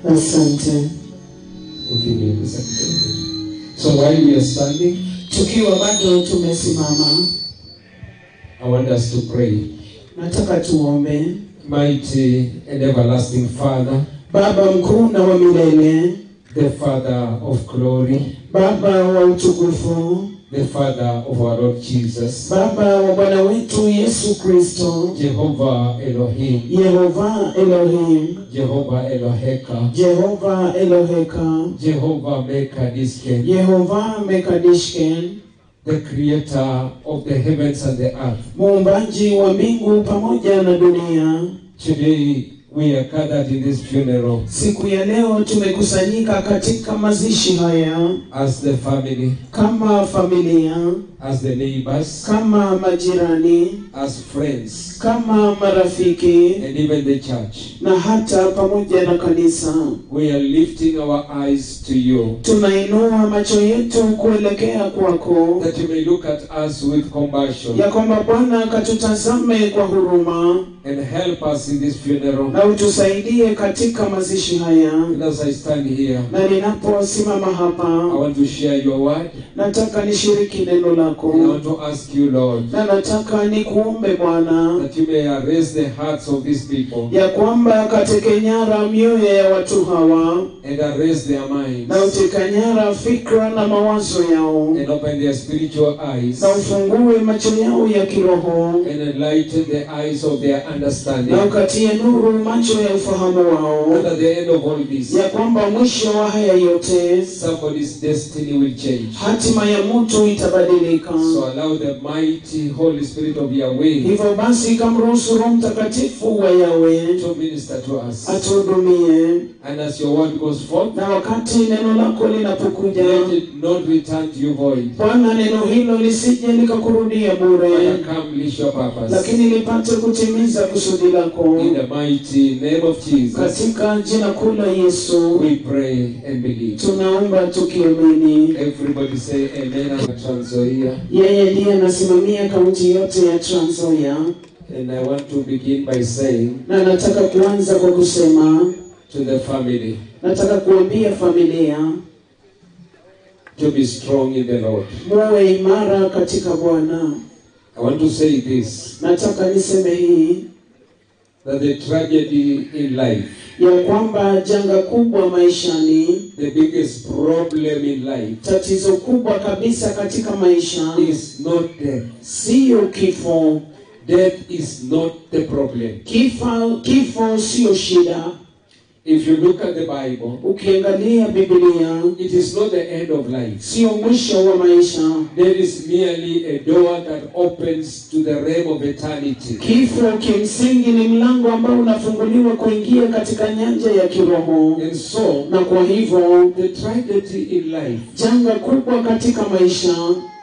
Asante. So while we are standing, tukiwa bado tumesimama, I want us to pray. Nataka tuombe. Mighty and everlasting Father, Baba mkuu na wa milele, the Father of glory, Baba wa utukufu, the Father of our Lord Jesus, Baba wa Bwana wetu Yesu Kristo, Jehovah Elohim, Yehova Elohim, Jehovah Eloheka, Jehova Eloheka, Jehovah Mekadishken, Yehova Mekadishken, the creator of the heavens and the earth. Muumbaji wa mbingu pamoja na dunia. Today we are gathered in this funeral. Siku ya leo tumekusanyika katika mazishi haya as the family, kama familia, as the neighbors, kama majirani, as friends, kama marafiki, and even the church. na hata pamoja na kanisa. We are lifting our eyes to you, Tunainua macho yetu kuelekea kwako, that you may look at us with compassion, ya kwamba Bwana katutazame kwa huruma and help us in this funeral. na utusaidie katika mazishi haya. And as I stand here, Na ninaposimama I hapa, want to share your word, nataka nishiriki neno and I lako, want to ask you, Lord, na nataka nikuombe Bwana, that you may arrest the hearts of these people, ya kwamba kateke nyara mioyo ya watu hawa, and arrest their minds, na uteka nyara fikra na mawazo yao, and open their spiritual eyes, na ufungue macho yao ya kiroho, and enlighten the eyes of their understanding. na ukatie nuru macho ya ufahamu wao, And at the end of all this, ya kwamba mwisho wa haya yote somebody's destiny will change. hatima ya mtu itabadilika. So allow the mighty Holy Spirit of Yahweh Hivyo basi kamruhusu Roho Mtakatifu wa Yahweh to minister to us. atuhudumie, And as your word goes forth, na wakati neno lako linapokuja, let it not return to you void, Bwana, neno hilo lisije likakurudia but bure, accomplish your purpose. lakini lipate kutimiza kusudi lako. In the mighty name of Jesus, Katika jina kuu la Yesu we pray and believe. tunaomba tukiamini. Everybody say amen. And Trans Nzoia. Yeye ndiye anasimamia kaunti yote ya Trans Nzoia. And I want to begin by saying Na nataka kuanza kwa kusema, to the family, nataka kuambia familia, to be strong in the Lord. muwe imara katika Bwana. I want to say this, Nataka niseme hii, that the tragedy in life, ya kwamba janga kubwa maishani, the biggest problem in life, tatizo kubwa kabisa katika maisha is not death. sio kifo. Death is not the problem. Kifo sio shida. If you look at the Bible, Ukiangalia Biblia, it is not the end of life. sio mwisho wa maisha. There is merely a door that opens to the realm of eternity. Kifo kimsingi ni mlango ambao unafunguliwa kuingia katika nyanja ya kiroho. And so, Na kwa hivyo, the tragedy in life janga kubwa katika maisha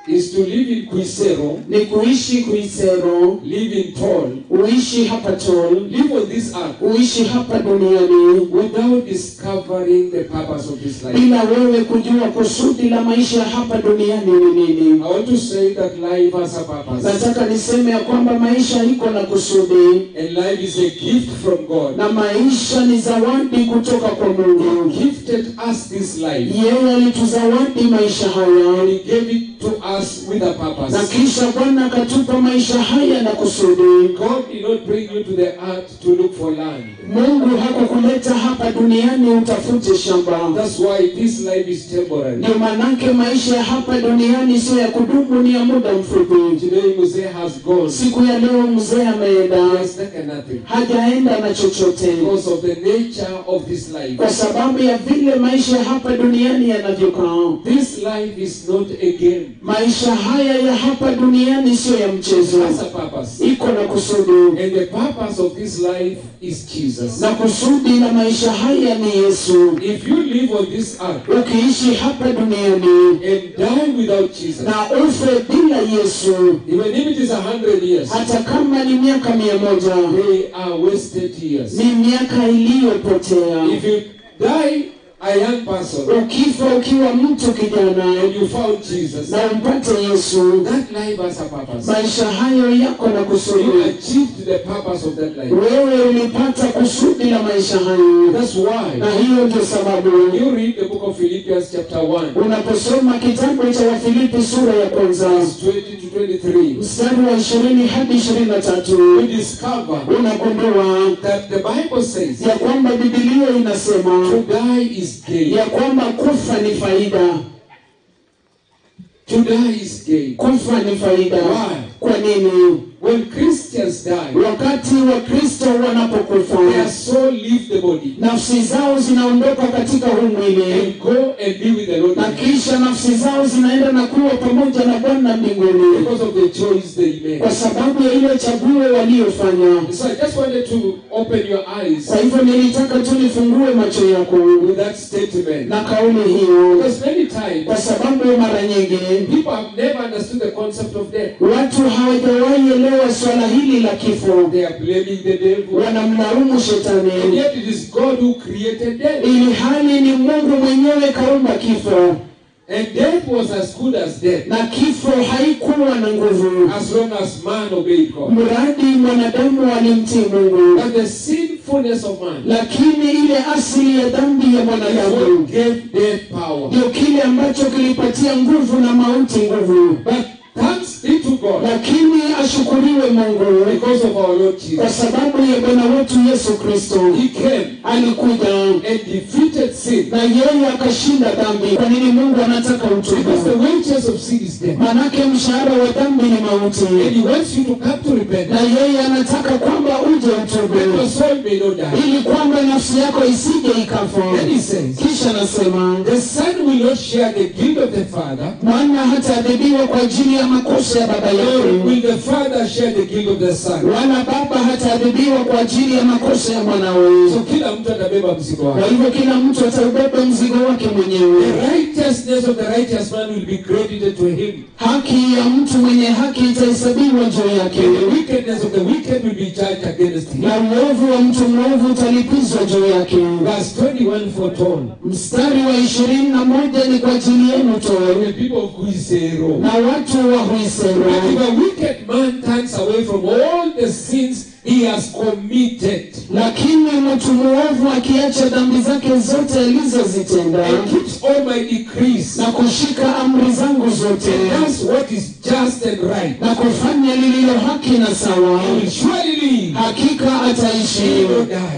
is to live in Quisero, ni kuishi Kuisero, live in Tol, uishi hapa Tol, live on this earth uishi hapa duniani without discovering the purpose of this life. bila wewe kujua kusudi la maisha hapa duniani ni nini. I want to say that life has a purpose. Nataka niseme ya kwamba maisha iko na kusudi, And life is a gift from God. na maisha ni zawadi kutoka kwa Mungu. He gifted us this life. Yeye alituzawadi maisha haya, And He gave it to us with a na purpose. kisha Bwana akatupa maisha haya na kusudi. God did not bring you to the earth to look for land. Mungu hakukuleta hapa duniani utafute shamba. That's why this life is temporary. Ndio manake maisha ya hapa duniani sio ya kudumu, ni ya muda mfupi. Today Muse has gone. Siku ya leo mzee He ameenda, has taken nothing. hajaenda na chochote, Because of the nature of this life. kwa sababu ya vile maisha hapa duniani yanavyokaa. This life is not a game. Maisha haya ya hapa duniani sio ya It mchezo, has a purpose. iko na kusudi, And the purpose of this life is Jesus. na kusudi la maisha haya ni Yesu. If you live on this earth Ukiishi hapa duniani and die without Jesus, na ufe bila Yesu, even if it is 100 years, hata kama ni miaka 100, they are wasted years. ni miaka iliyopotea. If you die a young person, ukifa ukiwa mtu kijana, and you found Jesus, na umpate Yesu, that life has a purpose. maisha hayo yako na You kusudi. achieved the purpose of that life. Wewe ulipata kusudi la maisha hayo. That's why Na hiyo ndio sababu you read the book of Philippians chapter 1, unaposoma kitabu cha Wafilipi sura ya kwanza verse 20 to 23, mstari wa 20 hadi 23, you discover unagundua that the Bible says ya kwamba Biblia inasema to die is gain. ya kwamba kufa ni faida. To die is gain. Kufa ni faida. Why? Kwa nini? When Christians die, Wakati wa Kristo wanapokufa, their soul leaves the body nafsi zao zinaondoka katika huu mwili, and go and be with the Lord, na kisha nafsi zao zinaenda na kuwa pamoja na Bwana mbinguni, because of the choice they made. kwa sababu ya ile chaguo waliofanya. So I just wanted to open your eyes Kwa hivyo nilitaka tu nifungue macho yako with that statement. na kauli hiyo, Because many times kwa sababu mara nyingi people have never understood the concept of death. watu hawajawahi elewa swala hili la kifo. They are blaming the devil. Wanamlaumu And shetani, yet it is God who created death. ili hali ni Mungu mwenyewe kaumba kifo, And death was as good as death, na kifo haikuwa na nguvu as long as man obeyed God. mradi mwanadamu alimtii Mungu. But the sinfulness of man Lakini ile asili ya dhambi ya is what mwanadamu gave death power. ndio kile ambacho kilipatia nguvu na mauti nguvu. But thanks be to God, Lakini ashukuriwe Mungu, because of our Lord kwa Jesus. sababu ya Bwana wetu Yesu Kristo. He came Alikuja and defeated sin. na yeye akashinda dhambi. Kwa nini Mungu anataka Because the utubu? wages of sin is death. Manake mshahara wa dhambi ni And mauti, He wants you to come to repent, na yeye anataka kwamba uje that your utubu, soul may not die. ili kwamba nafsi yako isije ikafa. Then He says, Kisha nasema the Son will not share the guilt of the Father, mwana hataadhibiwa kwa ajili ya makosa ya baba nor yake, will the Father share the guilt of the Son. wala baba hataadhibiwa kwa ajili ya makosa ya mwanawe. So kila mtu atabeba mzigo Kwa wake. hivyo kila mtu ataubeba mzigo wake mwenyewe. The righteousness of the righteous man will be credited to him. Haki ya mtu mwenye haki itahesabiwa juu yake, And the wickedness of the wicked will be judged against him. na uovu wa mtu mwovu utalipizwa juu yake. Verse 21 foretold. Mstari wa 21 ni kwa ajili yenu tu, The people of Kuisero. na watu wa Huisero. But if a wicked man turns away from all the sins he has committed Lakini mtu mwovu akiacha dhambi zake zote alizozitenda and keeps all my decrees na kushika amri zangu zote and does what is just and right, na kufanya lililo haki na sawa, he will surely live. hakika ataishi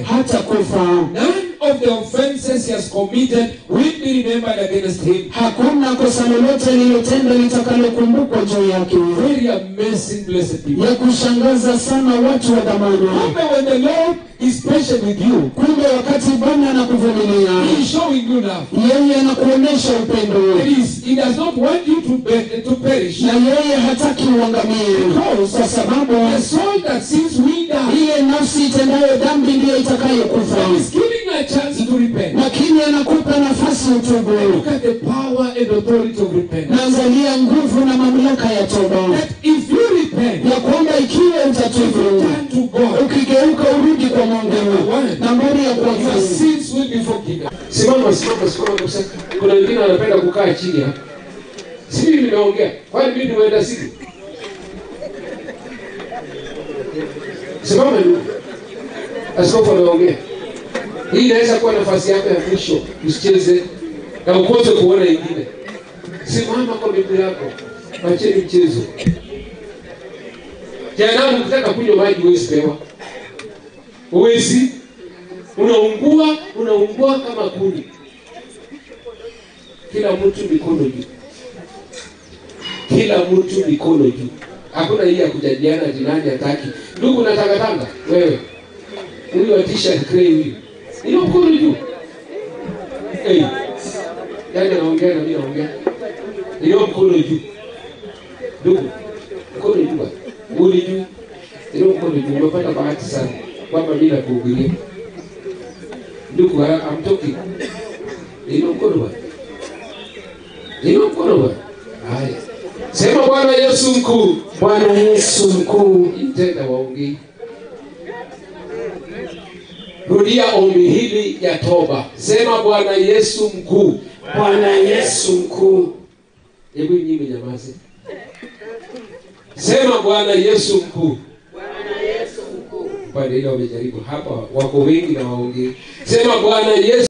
hata kufa. None of the offenses he has committed will be remembered against him. Hakuna kosa lolote lilotenda litakalokumbukwa juu yake. Very amazing, blessed people. Ya kushangaza sana watu wa dhamani. Remember, when the Lord is patient with you, Kumbe wakati Bwana anakuvumilia, He is showing you love. yeye anakuonesha upendo, He does not want you to perish. na yeye hataki uangamie, kwa sababu The soul that sins will die. ile nafsi itendayo dhambi ndiyo itakayokufa. He is giving you a chance to repent. Lakini anakupa nafasi utubu. Look at the power and authority of repentance. Naangalia nguvu na mamlaka ya toba, That if you repent, ya kwamba ikiwa utatubu, turn to God, ukigeuka urudi kwa Mungu, nambari ya your kwanza, sins will be forgiven. Simama kabisa. Kuna wengine wanapenda kukaa chini hapa. Sisi nimeongea. Kwani mimi nimeenda siku? Simama ni. Askofu anaongea. Hii inaweza kuwa nafasi yako ya mwisho. Usicheze na ukose kuona ingine. Simama kwa miguu yako. Acheni mchezo. Jana ukitaka kunywa maji huwezi pewa. Huwezi. Unaungua kama kuni. Kila mtu mikono juu. Kila mtu mikono juu. Hakuna hii ya kujadiliana jinani hataki. Ndugu natanga wewe. Huyu wa t-shirt grey huyu. Ina mkono juu. Hey. Yaani anaongea na mimi naongea. Ina mkono juu. Ndugu. Mkono juu. Uli juu. Ina mkono juu. Umepata bahati sana. Kwamba mimi nakuhubiria. Ndugu, I'm talking. Ina mkono bwana. Ina mkono bwana. Haya. Sema Bwana Yesu mkuu. Bwana Yesu mkuu. Intenda waongee. Rudia ombi hili ya toba. Sema Bwana Yesu mkuu. Bwana Yesu mkuu. Hebu nyinyi nyamaze. Sema Bwana Yesu mkuu. Bwana Yesu mkuu. Pale ile wamejaribu hapa, wako wengi na waongee. Sema Bwana Yesu